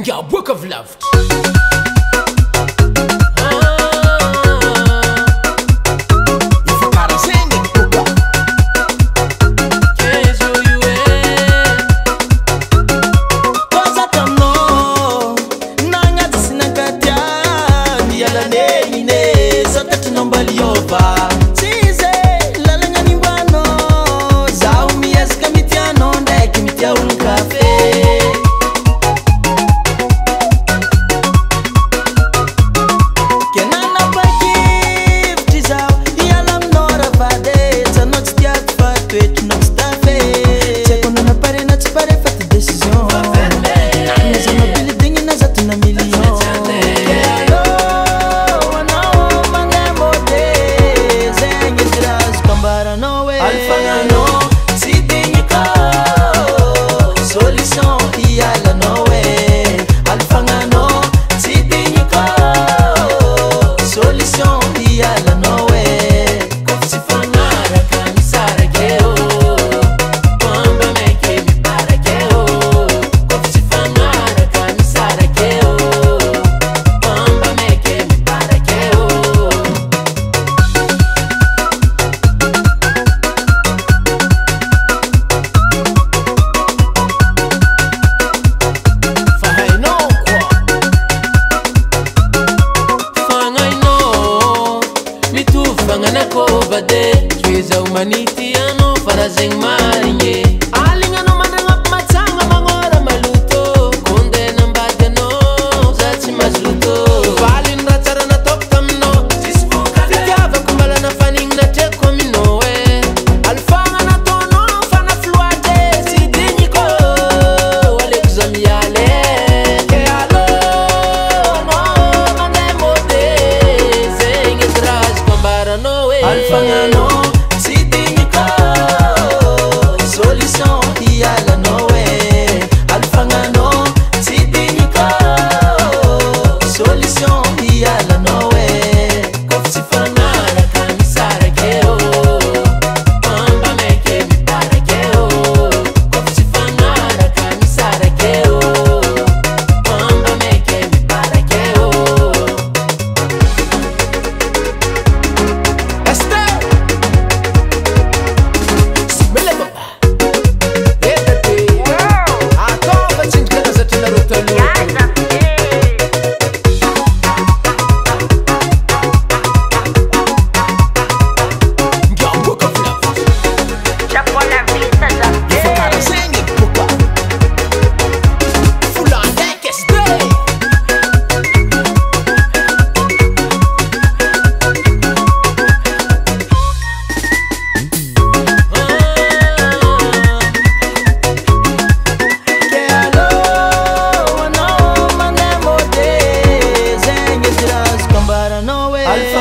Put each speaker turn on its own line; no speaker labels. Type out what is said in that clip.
Yeah, book of love.
Juiza humanity ano farazeng marinye alinga no mandanga matsanga mangora maluto kunde nambadya no zatsi mazluto valin ratsara na toktam no sisbuka tikava kumbala na faning na teko minoe alfanga na tono fana fluade sidinyiko wale kuzamiale ke alo no mande mode zenge traz kumbara no we alfanga no
Alpha